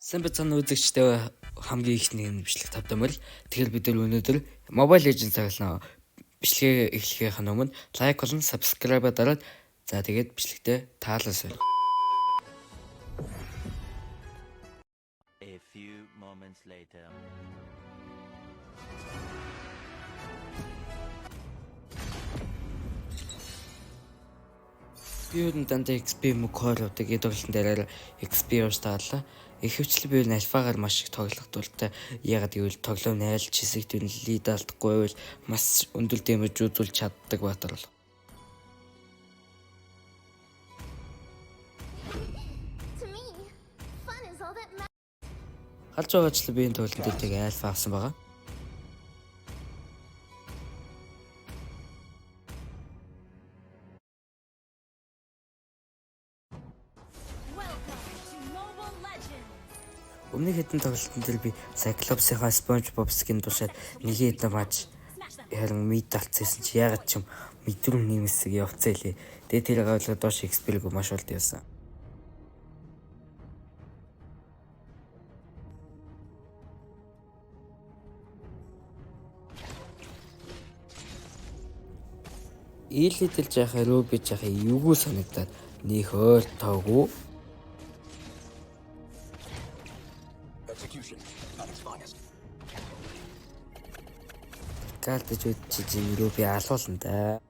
Сайн бацхан үзэгчтэй хамгийн их нэг бичлэг тавдамал. Тэгэхээр бид өнөөдөр Mobile Legends цагаална бичлэгээ эхлэхээс өмнө лайк болон subscribe дараад за тэгээд бичлэгтээ таалалсаа. A few moments later. Би юу дандаа XP мөхөр тэгээд тоглолтын дээр XP уустаалаа. Ихэвчлэн би альфагаар маш их тоглох дуртай. Ягаад гэвэл тоглоом найлж хэсэг тэнэлийг алдахгүй бол маш өндөр дэмэж үзүүлж чаддаг баатар бол. Халж байгаачлаа би энэ тоглолтын дээр тэгээ альфа авсан байгаа. Өмнөх хэдэн тоглолтын дээр би Cyclops-ийнхаа SpongeBob skin тушаад нэг хэдэн матч харин мид талцсан чи ягаад ч юм мэдрүү нэг хэсэг явцаа лээ. Тэгээд тэр гавлаа доош XP-г маш болд явсан. Ийлэтэл жахаа Руби жахаа юугүй санагдаад нэг хойр тоогүй. Галдж үдчиж Руби алуулна да.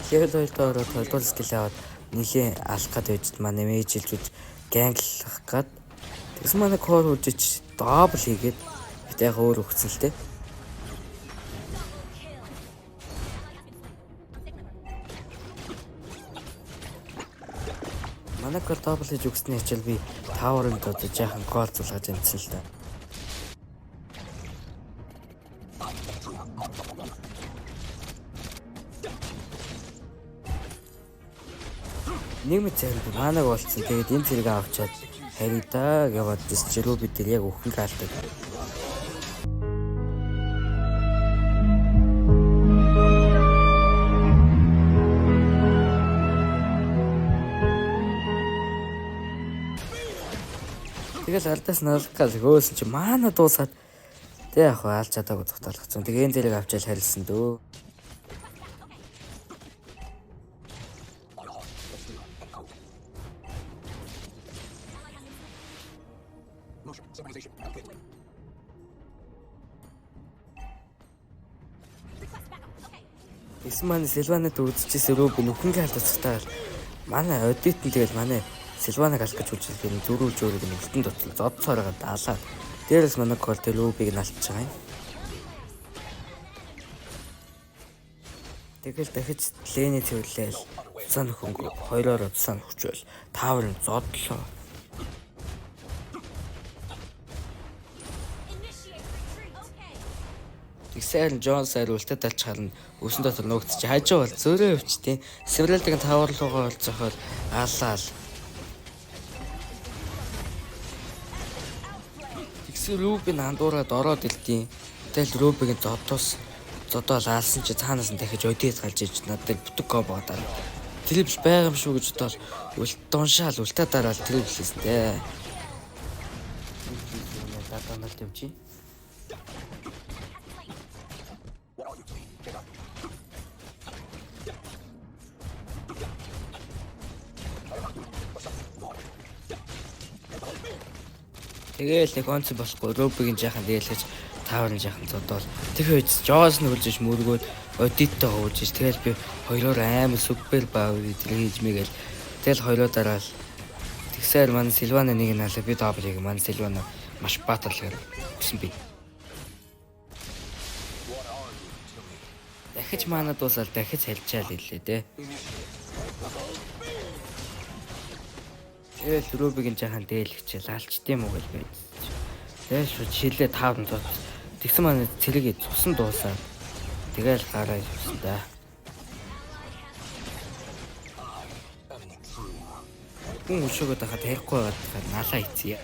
Level 2 доор толдол скил аваад нэлийн алах гад байж манай мэйжилж гэнглэх гад тэгс манай кор үжиж дабл хийгээд бит яг өөр өгсөн л дээ. Манай кор дабл хийж өгсөний ачаал би тааврын дод жаахан гол зулгаж амжсан л да. Нэг мэт зэрэг манаг болцсон. Тэгээд энэ зэрэг авчаад харидаа гэваад дисчрүү бид тэр яг өхөн гаалдаг. Тэгэл алдаас налгал хөөсөн чи маана дуусаад тэг яг алж чадаагүй зогтоолгоцсон. Тэгээ энэ зэрэг авчаал харилсан дөө. Исман Силванад үзчихсэн Руби нүхэнгээ халдцтай манай аудит нь тэгэл манай Силванаг алах гэж үзсэн дөрвөлж өөрөг нь өлтөн дотлоо зод цороо даалаад дээрээс манай кол тэл Рубиг нь алдчих байгаа юм. Тэгэл дахиж Лений цэвэрлээл уцаан хөнгө хоёроор уцаан хүчвэл тааврын зодлоо. Тэгсээр Джонс ариултад алж харна өсөн дотор нуугдчих хажуу бол зөөрөө өвчтیں۔ Севрэлдгийн тааварлуугаа олзохоор алаал. Тэгсээр Рубиг андуураад ороод илтیں۔ Тэгэл Рубигийн зодоо лаалсан чи цаанаас нь дахиж өдөөд галж иж надад бүтэг комбо даа. Трипл байгаа юм шүү гэж бодоод дуншаал үлтээ дараал трипл хийсэн дээ. Даданалт явчих. Тэгээл нэг онц болохгүй Рубигийн жаахан дээлгэж тааврын жаахан зодоол тэр хөөж Джоос нь хөлж мөргөөд одиттой хуужиж тэгэл би хоёроор амар супер баав хийж мэгээл тэгэл хоёроо дараал тэгсээр манай Силвана нэг нь алаа би даблыг манай Силвана маш баатарлаар гэсэн би дахиж манай дуусаад дахиж хэлчаал хэллээ дээ. Тэгэл Рубигийн жаахан дээлгчээл алчт юм уу гэж байж. Тэгэл шууд шилээ 5 зот. Тэгсэн манай цэрэгээ цусан дуусаад тэгэл гараа явсан да. Хүн өшөөгөө дахад ярихгүй байгаад дахад наалаа хийцээ.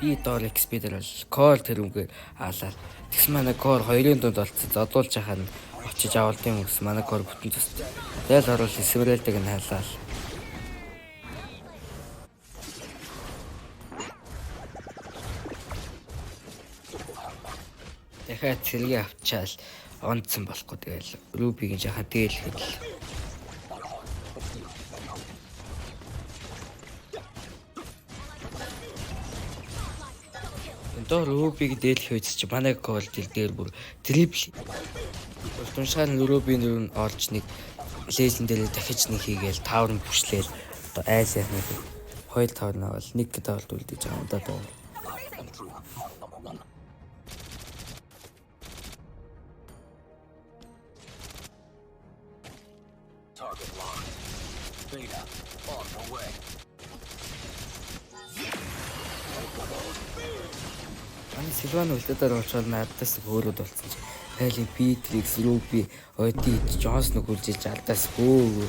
Би доор XP дээр бол кол тэрүүгээр хаалаа. Тэгс манай кор 2-ын дунд болцсон. Зодуулж хахад очиж авалт юм гэсэн манай кор бүтэн төстэй. Тэгэл орвол Севрэлдэг нь хаалаа. Дахиад цэргээ авчаал онцсон болохгүй тэгэл Рубигийн жахан дээлхэд л. Доор Рубиг дээлэх үед чи манай кол дээр бүр трипл. Туншаал Рубийн нөр нь орж нэг лейзен дээр дахиж нэг хийгээл таавар нь бүшлээл одоо айс яах нэг хоёул таавар навал нэг таавар үлдээж байгаа юм да доо. Силван үлдээдээр очоод надаас хөөрөд болсон чи. Хайли Битрикс, Руби, Оди, Джонс нүгүүлж алдаас бөө.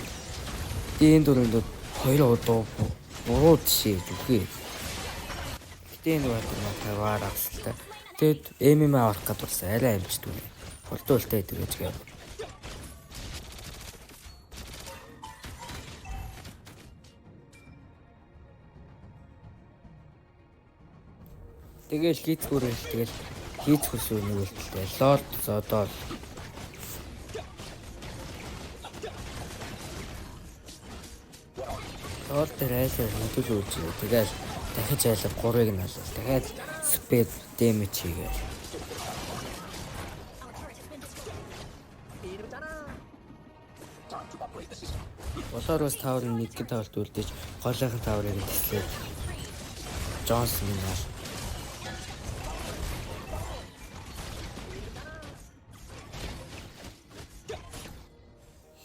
Энэ дөрөнд хоёр удаа буруу жишээж үгүй. Гэтэ энэ батар авсан л та. Тэгэд MMA авах гэдэг бас арай амжтгүй. Хурдуултай тэгэж гээ. Тэгэл хийцгүүрэл тэгэл хийц хүсүү нэгэлтэлтэй лорд зодоо лорд дээр айлаа хөдөл үүж тэгэл дахиж айлаа 3-ыг нь алал дахиад спед дэмэж хийгээл болоороос тавар нэг таварт үлдээж голынхан таврыг тэслээд Джонсон нь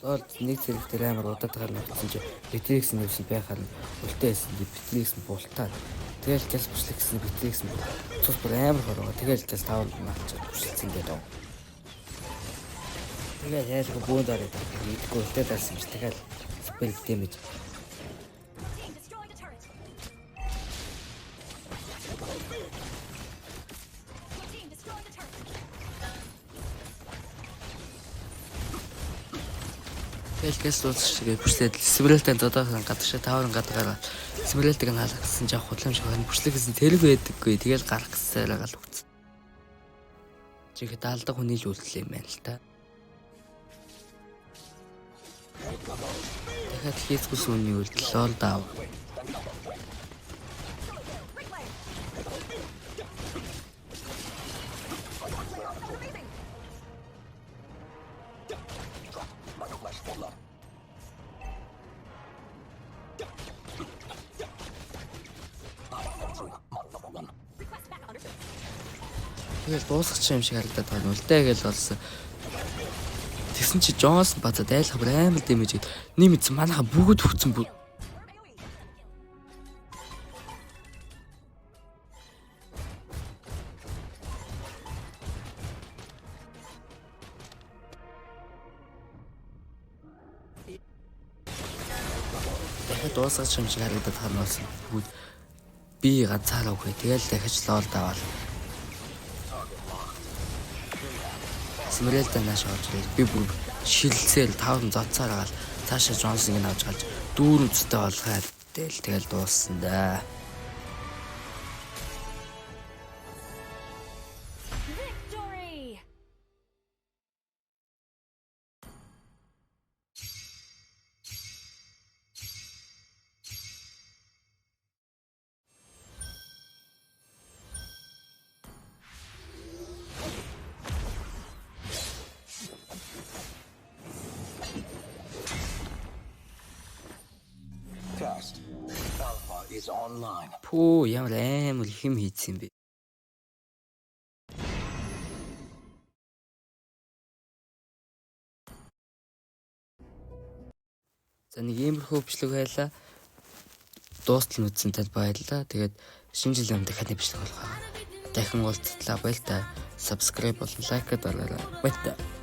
Лорд нэг зэрэг дээр амар удаатаар нутсан чи Битрикс нэвсэн байхаар үлтээсэн Битрикс бултаад тэгэл жас бүшлэх гэсэн Битрикс цус бүр амар хороо тэгэл жас тавар маач бүшлцэн гэдэг. Тэгэл яалгүй бөөнд ороод идэггүй үлдээд алсан чи тэгэл спел дэмэж Элгэс уусчгээ бүслээд Севрэлтэй додоохон гадагшаа таавар гадагаараа Севрэлтэйг нь хаалгасан жаа худлаамж хань бүслэг гэсэн тэрэг байдаггүй тэгэл гарах гэсээр гал үгцэн. Чихэд алдаг хүний л үйлдэл юм байна л та. Дахиад хийцгүй сүүний үйлдэл ол даав. Тэгэл дуусах юм шиг харагдаад байна уу л дээ гэж болсон. Тэгсэн чи Джонс бацаад айлах амар дэмэж нэмэц манайха бүгд хөвцөн бүгд. Дахиад дуусах юм шиг харагдаад байна уу? Би ганцаараа үгүй тэгэл дахиж лол даваал. Севрэлтэй нааш орж ирээд би бүр шилсээр 5 зодцоор агаал цаашаа Джонсыг нь авч галж дүүр үстэй болгоод тэгэл дууссан да. Пүү ямар амар хэм хийцсэн бэ? За нэг иймэрхүү бичлэг байлаа. Дуустал нүдсэн танд баярлалаа. Тэгээд шинэ жилийн дахиад бичлэг болох. Дахин уулзтлаа баяр та. Subscribe болон лайк дараарай. Баяр та.